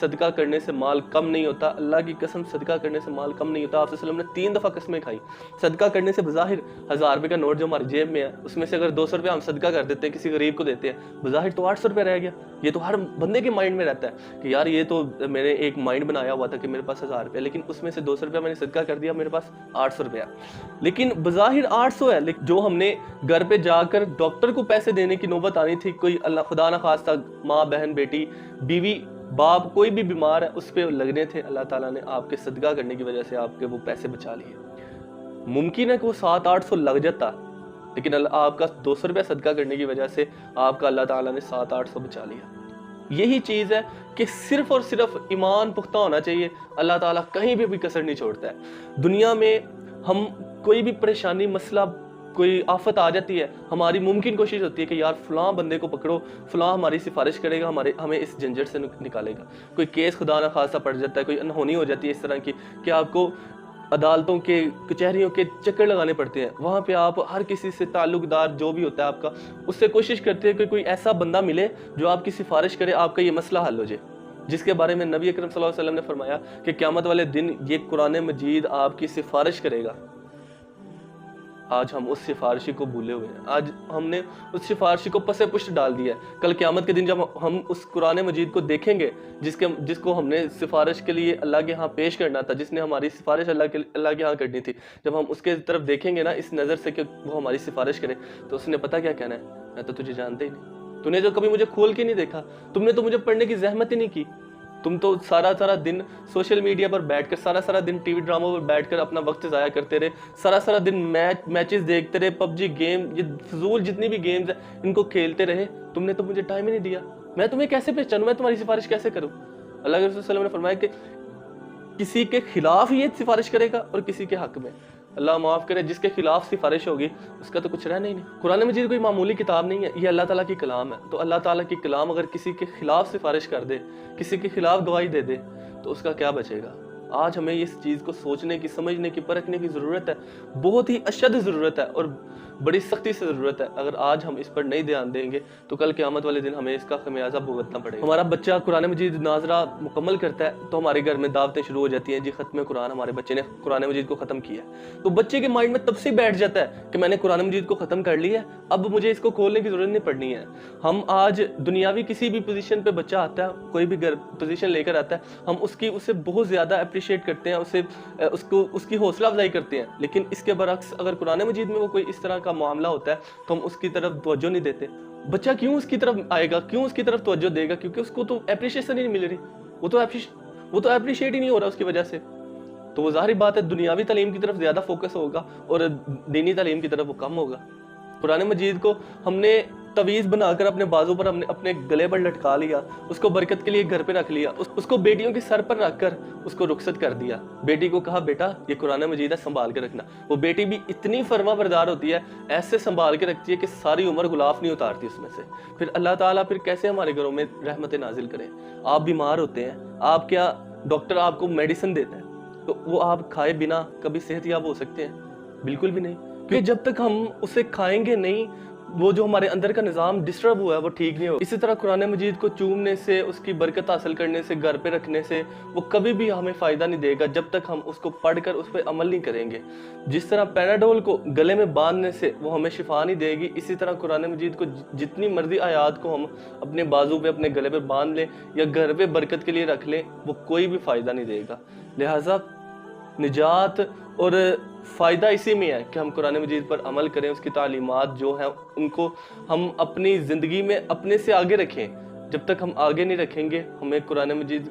صدقہ کرنے سے مال کم نہیں ہوتا، اللہ کی قسم صدقہ کرنے سے مال کم نہیں ہوتا۔ آپ صلی اللہ علیہ وسلم نے 3 دفعہ قسمیں کھائی۔ صدقہ کرنے سے بظاہر 1000 روپے کا نوٹ جو ہماری جیب میں ہے اس میں سے اگر 200 روپے ہم صدقہ کر دیتے ہیں، کسی غریب کو دیتے ہیں، بظاہر تو 800 روپے رہ گیا۔ یہ تو ہر بندے کے مائنڈ میں رہتا ہے کہ یار یہ تو میں نے ایک مائنڈ بنایا ہوا تھا کہ میرے پاس 1000 روپے، لیکن اس میں سے 200 روپے میں نے صدقہ کر دیا، میرے پاس 800 روپے ہے۔ لیکن بظاہر 800 ہے، لیکن جو ہم نے گھر پہ جا کر ڈاکٹر کو پیسے دینے کی نوبت آنی تھی، کوئی اللہ خدا نہ خواستہ ماں بہن بیٹی بیوی باپ کوئی بھی بیمار ہے اس پہ لگنے تھے، اللہ تعالیٰ نے آپ کے صدقہ کرنے کی وجہ سے آپ کے وہ پیسے بچا لیے۔ ممکن ہے کہ وہ 700-800 لگ جاتا، لیکن آپ کا 200 روپے صدقہ کرنے کی وجہ سے آپ کا اللہ تعالیٰ نے 700-800 بچا لیا۔ یہی چیز ہے کہ صرف اور صرف ایمان پختہ ہونا چاہیے، اللہ تعالیٰ کہیں بھی کسر نہیں چھوڑتا ہے۔ دنیا میں ہم کوئی بھی پریشانی مسئلہ کوئی آفت آ جاتی ہے، ہماری ممکن کوشش ہوتی ہے کہ یار فلاں بندے کو پکڑو، فلاں ہماری سفارش کرے گا، ہمیں اس جھنجٹ سے نکالے گا۔ کوئی کیس خدا نہ خاصہ پڑ جاتا ہے، کوئی انہونی ہو جاتی ہے اس طرح کی کہ آپ کو عدالتوں کے کچہریوں کے چکر لگانے پڑتے ہیں، وہاں پہ آپ ہر کسی سے تعلق دار جو بھی ہوتا ہے آپ کا، اس سے کوشش کرتے ہیں کہ کوئی ایسا بندہ ملے جو آپ کی سفارش کرے، آپ کا یہ مسئلہ حل ہو جائے، جس کے بارے میں نبی اکرم صلی اللہ علیہ وسلم نے فرمایا کہ قیامت والے دن یہ قرآن مجید آپ کی سفارش کرے گا۔ آج ہم اس سفارشی کو بھولے ہوئے ہیں، آج ہم نے اس سفارشی کو پس پشت ڈال دیا ہے۔ کل قیامت کے دن جب ہم اس قرآن مجید کو دیکھیں گے جس کو ہم نے سفارش کے لیے اللہ کے ہاں پیش کرنا تھا، جس نے ہماری سفارش اللہ کے ہاں کرنی تھی، جب ہم اس کے طرف دیکھیں گے نا اس نظر سے کہ وہ ہماری سفارش کرے، تو اس نے پتہ کیا کہنا ہے، میں تو تجھے جانتے ہی نہیں، تو نے جو کبھی مجھے کھول کے نہیں دیکھا، تم نے تو مجھے پڑھنے کی زحمت ہی نہیں کی، تم تو سارا دن سوشل میڈیا پر بیٹھ کر، سارا دن ٹی وی ڈراموں پر بیٹھ کر اپنا وقت ضائع کرتے رہے، سارا دن میچز دیکھتے رہے، پب جی گیم، یہ فضول جتنی بھی گیمز ہیں ان کو کھیلتے رہے، تم نے تو مجھے ٹائم ہی نہیں دیا، میں تمہیں کیسے پہچانوں، میں تمہاری سفارش کیسے کروں؟ اللہ کے رسول صلی اللہ علیہ وسلم نے فرمایا کہ کسی کے خلاف یہ سفارش کرے گا اور کسی کے حق میں، اللہ معاف کرے، جس کے خلاف سفارش ہوگی اس کا تو کچھ رہنا ہی نہیں۔ قرآن مجید کوئی معمولی کتاب نہیں ہے، یہ اللہ تعالیٰ کی کلام ہے، تو اللہ تعالیٰ کی کلام اگر کسی کے خلاف سفارش کر دے، کسی کے خلاف گواہی دے دے تو اس کا کیا بچے گا؟ آج ہمیں اس چیز کو سوچنے کی، سمجھنے کی، پرکھنے کی ضرورت ہے، بہت ہی اشد ضرورت ہے اور بڑی سختی سے ضرورت ہے۔ اگر آج ہم اس پر نہیں دھیان دیں گے تو کل قیامت والے دن ہمیں اس کا خمیازہ بھگتنا پڑے گا۔ ہمارا بچہ قرآن مجید ناظرہ مکمل کرتا ہے تو ہمارے گھر میں دعوتیں شروع ہو جاتی ہیں، جی ختم قرآن، ہمارے بچے نے قرآن مجید کو ختم کیا، تو بچے کے مائنڈ میں تب سے بیٹھ جاتا ہے کہ میں نے قرآن مجید کو ختم کر لیا ہے، اب مجھے اس کو کھولنے کی ضرورت نہیں پڑنی ہے۔ ہم آج دنیاوی کسی بھی پوزیشن پہ بچہ آتا ہے، کوئی بھی پوزیشن لے کر آتا ہے، ہم اسے بہت زیادہ اپریشیٹ کرتے ہیں، اس کی حوصلہ افزائی کرتے ہیں، لیکن اس کے برعکس اگر قرآن مجید میں وہ کوئی اس طرح کا معاملہ ہوتا ہے تو ہم اس کی طرف توجہ نہیں دیتے۔ بچہ کیوں اس کی طرف آئے گا، کیوں اس کی طرف توجہ دے گا؟ کیونکہ اس کو تو اپریشیشن ہی نہیں مل رہی، وہ تو اپریشیٹ ہی نہیں ہو رہا اس کی وجہ سے، تو وہ ظاہری بات ہے دنیاوی تعلیم کی طرف زیادہ فوکس ہوگا اور دینی تعلیم کی طرف وہ کم ہوگا۔ قرآن مجید کو ہم نے تویز بنا کر اپنے بازو پر، ہم نے اپنے گلے پر لٹکا لیا، اس کو برکت کے لیے گھر پہ رکھ لیا، اس کو بیٹیوں کے سر پر رکھ کر اس کو رخصت کر دیا، بیٹی کو کہا بیٹا یہ قرآن مجید ہے سنبھال کے رکھنا، وہ بیٹی بھی اتنی فرما بردار ہوتی ہے، ایسے سنبھال کے رکھتی ہے کہ ساری عمر غلاف نہیں اتارتی اس میں سے۔ پھر اللہ تعالیٰ پھر کیسے ہمارے گھروں میں رحمت نازل کرے؟ آپ بیمار ہوتے ہیں، آپ کیا ڈاکٹر آپ کو میڈیسن دیتا ہے تو وہ آپ کھائے بنا کبھی صحت یاب ہو سکتے ہیں؟ بالکل بھی نہیں، کیونکہ جب تک ہم اسے کھائیں گے نہیں، وہ جو ہمارے اندر کا نظام ڈسٹرب ہوا ہے وہ ٹھیک نہیں ہو۔ اسی طرح قرآن مجید کو چومنے سے، اس کی برکت حاصل کرنے سے، گھر پہ رکھنے سے وہ کبھی بھی ہمیں فائدہ نہیں دے گا جب تک ہم اس کو پڑھ کر اس پہ عمل نہیں کریں گے۔ جس طرح پیناڈول کو گلے میں باندھنے سے وہ ہمیں شفا نہیں دے گی، اسی طرح قرآن مجید کو جتنی مرضی آیات کو ہم اپنے بازو پہ، اپنے گلے پہ باندھ لیں یا گھر پہ برکت کے لیے رکھ لیں، وہ کوئی بھی فائدہ نہیں دے گا۔ لہٰذا نجات اور فائدہ اسی میں ہے کہ ہم قرآن مجید پر عمل کریں، اس کی تعلیمات جو ہیں ان کو ہم اپنی زندگی میں اپنے سے آگے رکھیں۔ جب تک ہم آگے نہیں رکھیں گے ہمیں قرآن مجید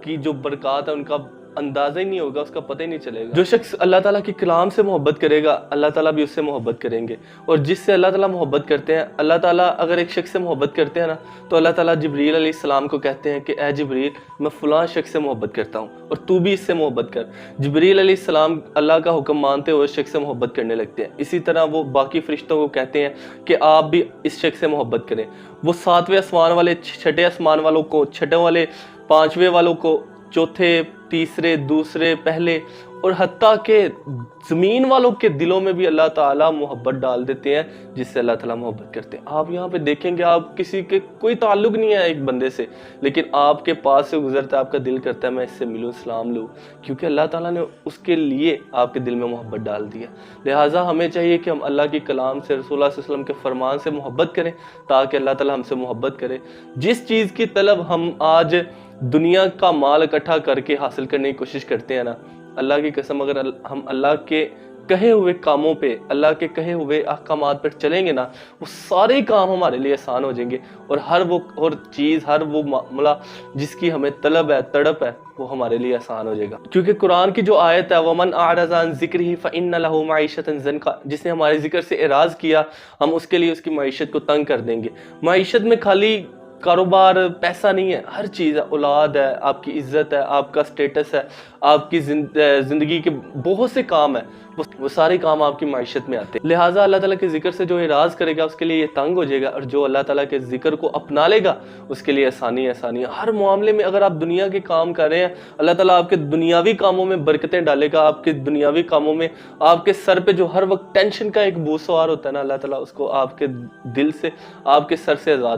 کی جو برکات ہے ان کا اندازہ ہی نہیں ہوگا، اس کا پتہ ہی نہیں چلے گا۔ جو شخص اللہ تعالیٰ کے کلام سے محبت کرے گا اللہ تعالیٰ بھی اس سے محبت کریں گے، اور جس سے اللہ تعالیٰ محبت کرتے ہیں، اللہ تعالیٰ اگر ایک شخص سے محبت کرتے ہیں نا تو اللہ تعالیٰ جبریل علیہ السلام کو کہتے ہیں کہ اے جبریل میں فلاں شخص سے محبت کرتا ہوں اور تو بھی اس سے محبت کر۔ جبریل علیہ السلام اللہ کا حکم مانتے ہوئے اس شخص سے محبت کرنے لگتے ہیں، اسی طرح وہ باقی فرشتوں کو کہتے ہیں کہ آپ بھی اس شخص سے محبت کریں۔ وہ 7ویں آسمان والے 6ٹھے آسمان والوں کو، 6ٹھے والے 5ویں والوں کو، چوتھے، تیسرے، دوسرے، پہلے اور حتیٰ کہ زمین والوں کے دلوں میں بھی اللہ تعالیٰ محبت ڈال دیتے ہیں جس سے اللہ تعالیٰ محبت کرتے ہیں۔ آپ یہاں پہ دیکھیں گے آپ کسی کے کوئی تعلق نہیں ہے ایک بندے سے، لیکن آپ کے پاس سے گزرتا ہے، آپ کا دل کرتا ہے میں اس سے ملوں، سلام لوں، کیونکہ اللہ تعالیٰ نے اس کے لیے آپ کے دل میں محبت ڈال دیا۔ لہٰذا ہمیں چاہیے کہ ہم اللہ کی کلام سے، رسول اللہ صلی اللہ علیہ وسلم کے فرمان سے محبت کریں تاکہ اللہ تعالیٰ ہم سے محبت کرے۔ جس چیز کی طلب ہم آج دنیا کا مال اکٹھا کر کے حاصل کرنے کی کوشش کرتے ہیں نا، اللہ کی قسم اگر ہم اللہ کے کہے ہوئے کاموں پہ، اللہ کے کہے ہوئے احکامات پر چلیں گے نا، وہ سارے کام ہمارے لیے آسان ہو جائیں گے، اور ہر وہ چیز، ہر وہ معاملہ جس کی ہمیں طلب ہے، تڑپ ہے، وہ ہمارے لیے آسان ہو جائے گا۔ کیونکہ قرآن کی جو آیت ہے وَمَنْ أَعْرَضَ عَنْ ذِكْرِهِ فَإِنَّ لَهُ مَعِيشَةً ضَنْكًا، جس نے ہمارے ذکر سے اعراض کیا، ہم اس کے لیے اس کی معیشت کو تنگ کر دیں گے۔ معیشت میں خالی کاروبار، پیسہ نہیں ہے، ہر چیز ہے، اولاد ہے، آپ کی عزت ہے، آپ کا سٹیٹس ہے، آپ کی زندگی کے بہت سے کام ہیں، وہ سارے کام آپ کی معیشت میں آتے ہیں۔ لہٰذا اللہ تعالیٰ کے ذکر سے جو اعراض کرے گا اس کے لیے یہ تنگ ہو جائے گا، اور جو اللہ تعالیٰ کے ذکر کو اپنا لے گا اس کے لیے آسانی آسانی ہے۔ ہر معاملے میں اگر آپ دنیا کے کام کر رہے ہیں، اللہ تعالیٰ آپ کے دنیاوی کاموں میں برکتیں ڈالے گا، آپ کے دنیاوی کاموں میں آپ کے سر پہ جو ہر وقت ٹینشن کا ایک بوجھ سوار ہوتا ہے نا، اللہ تعالیٰ اس کو آپ کے دل سے، آپ کے سر سے آزاد